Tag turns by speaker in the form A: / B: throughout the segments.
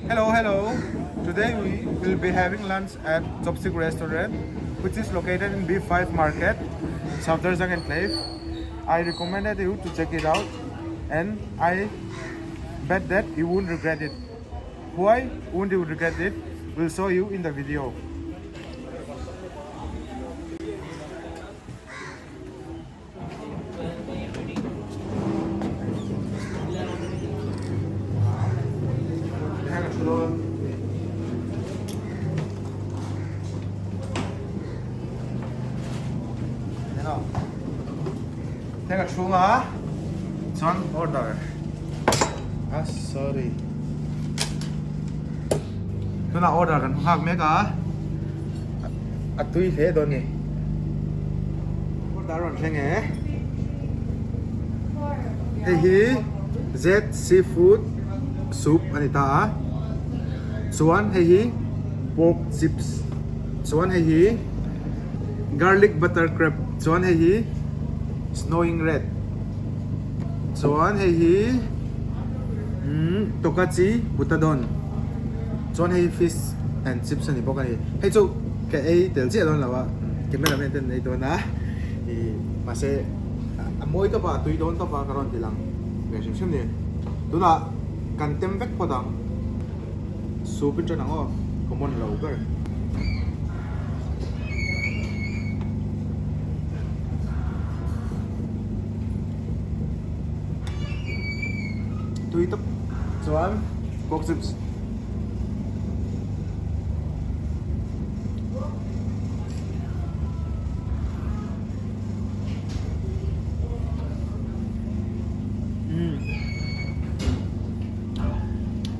A: Hello, hello. Today we will be having lunch at Chopstick Restaurant, which is located in B5 Market, South Darzang Enclave. I recommended you to check it out, and I bet that you won't regret it. Why won't you regret it? We'll show you in the video. Take a chunga. Son order. Sorry. Tôi nào order kan hak me ka. Atui the don ni. Order ron thenge. Hi Z seafood soup anita. Suan hi pork chips. Suan hi garlic butter crab. Suan hi snowing red. Suan hi tokachi butadon. Suan hi fish and chips ani bokani. Hey chu ke ai tel che don lawa. Cameraman ten nei don na. Ma se amoi to ba tui don to ba karon tilang. Be sim sim ni. Tu na kan tem vek podang. Soup cho nang o common lower. Tui top. Suan pork chips.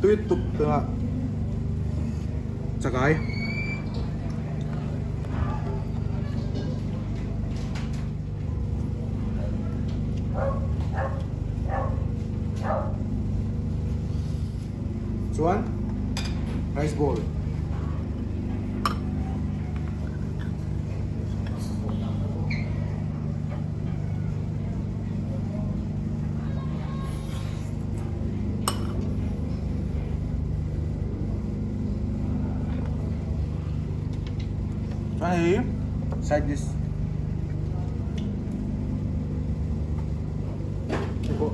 A: Tui top ta Sakai. Suan rice bowl. Aí, side dish. Tipo.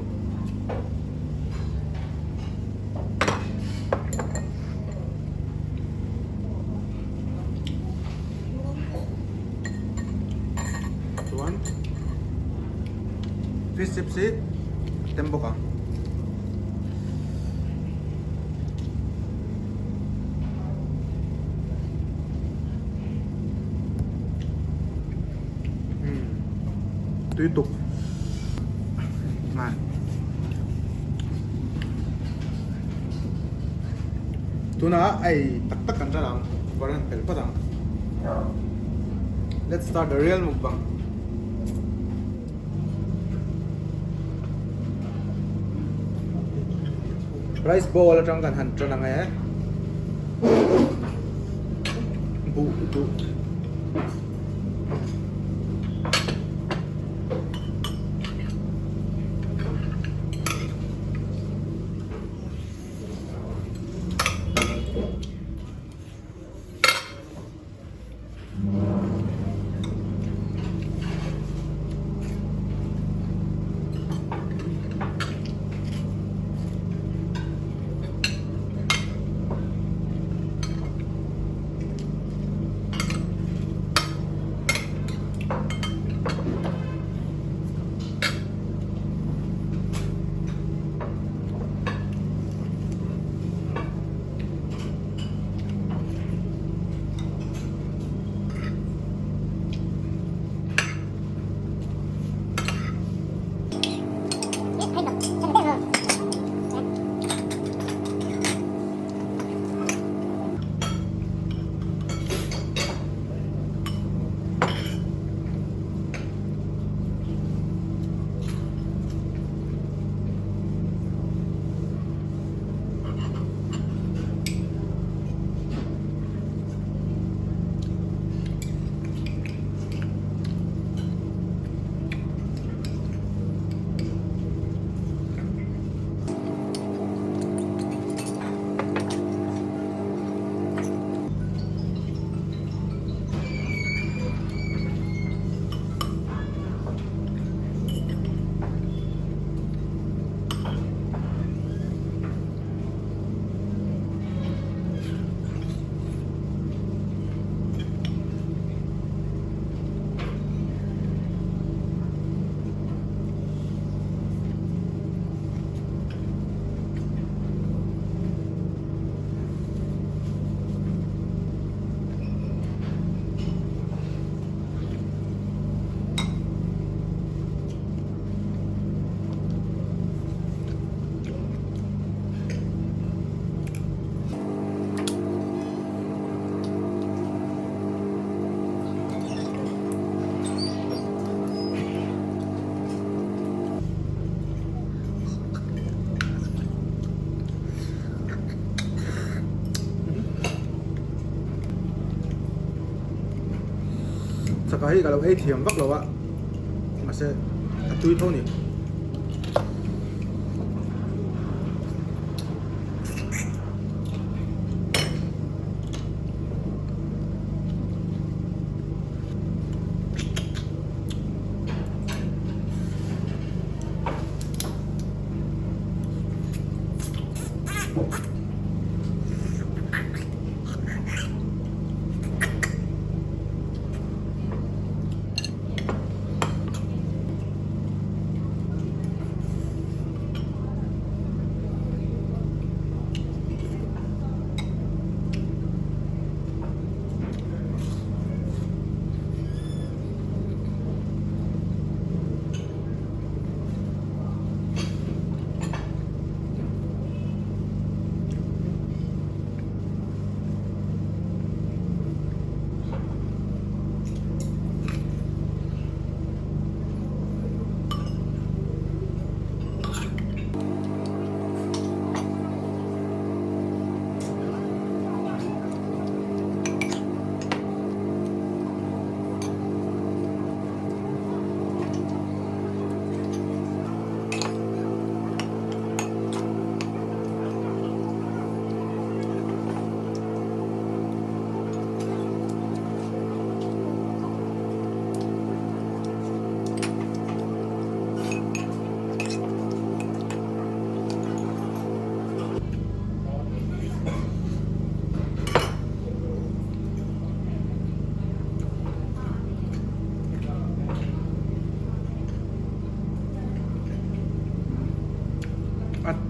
A: Tuan. Fish chips tempo ka. Tutok. Nah. Tuna ay tak-tak kan lang. Parang pelpa lang. Let's start the real mukbang. Rice bowl atang kan hancho na nga Bu itu. cái cái là ấy thiềm vắt rồi ạ mà sẽ tui thôi nhỉ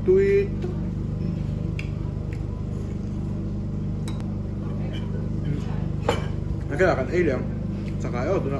A: tui cái là cái ấy liền saka ở tụi nó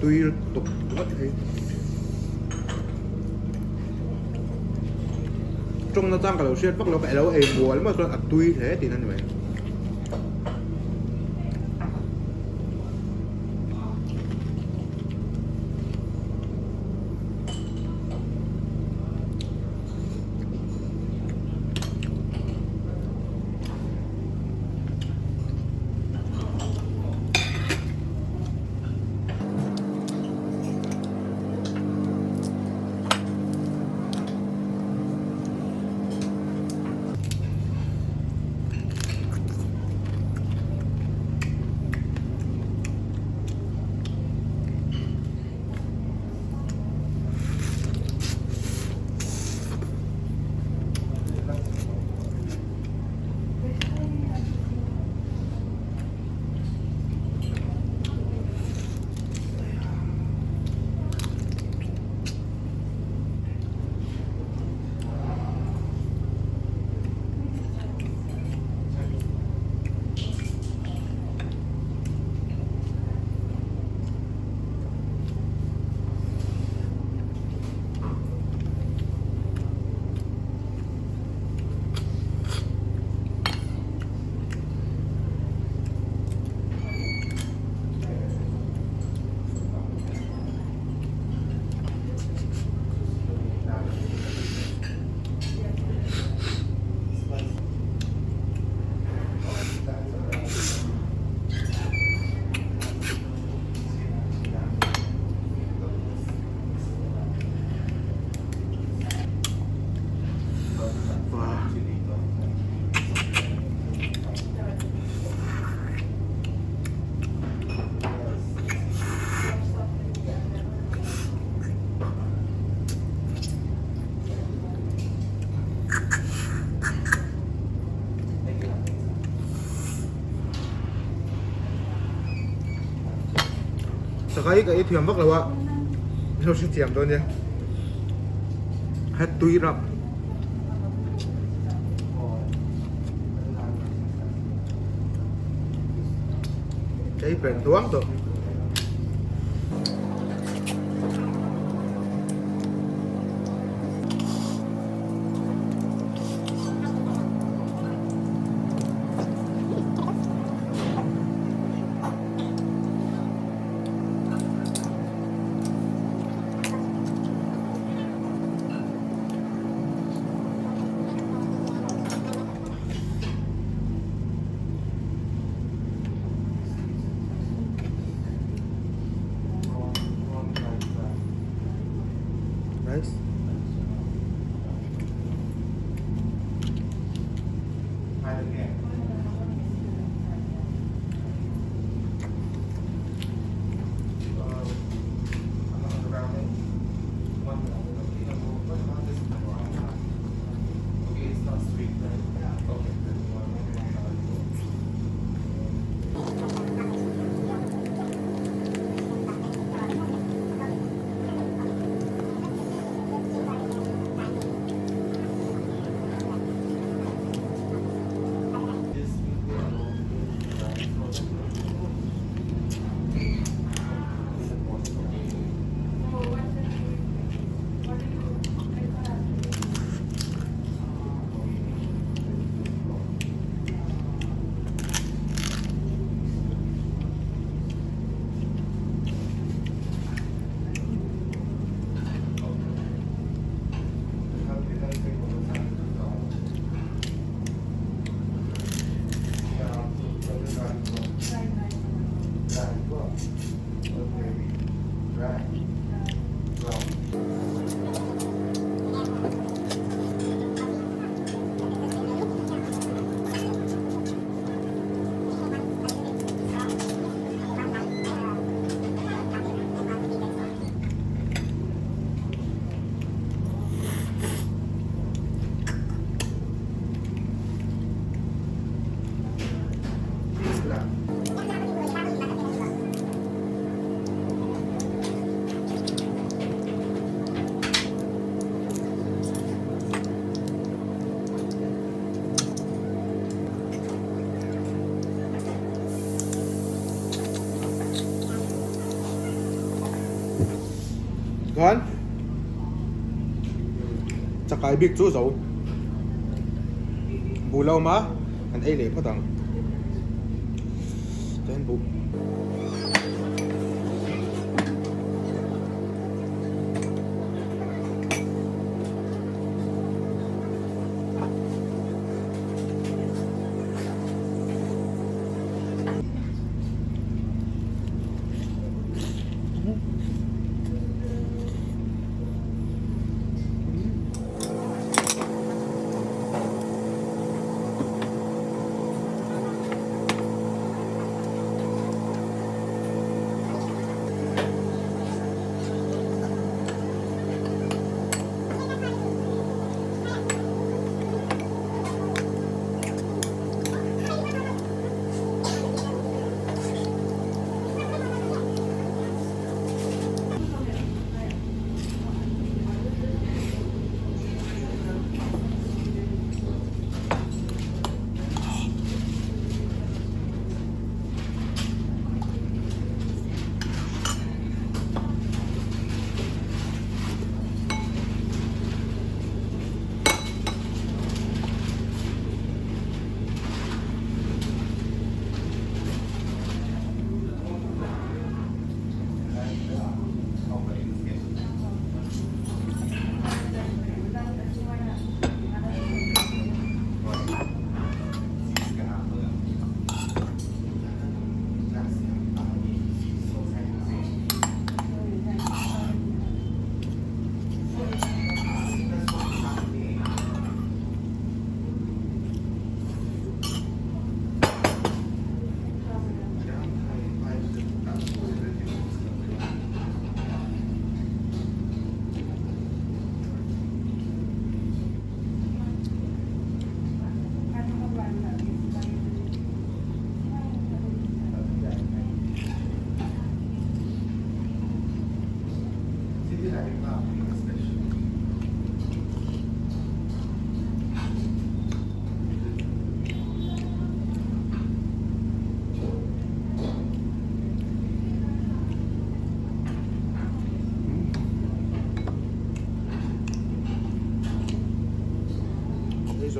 A: tui tục rất thấy trong nó tăng cả đầu xuyên bắt nó phải lâu êm mùa lắm mà con tui thế thì nên vậy Sakay ka thiam vak lawa Nó sẽ chèm thôi nha. Hết túi rập. Cái bền tuóng rồi. Nice. Ngon. Chắc cái big chú dấu. Bù lâu má. Anh ấy lấy phát tăng. Tên bù.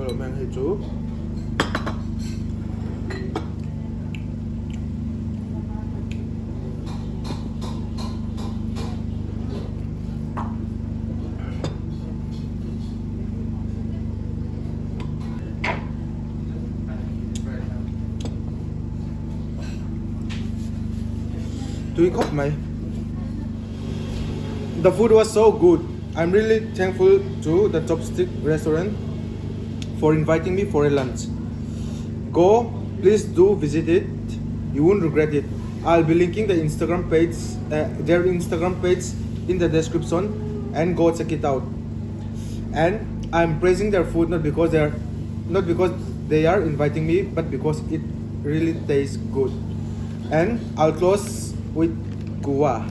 A: lo mang hay chú Tui khóc mày. The food was so good. I'm really thankful to the Chopstick restaurant for inviting me for a lunch. Go, please do visit it. You won't regret it. I'll be linking the Instagram page, their Instagram page in the description, and go check it out. And I'm praising their food not because they are inviting me, but because it really tastes good. And I'll close with Goa.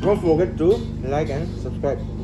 A: Don't forget to like and subscribe.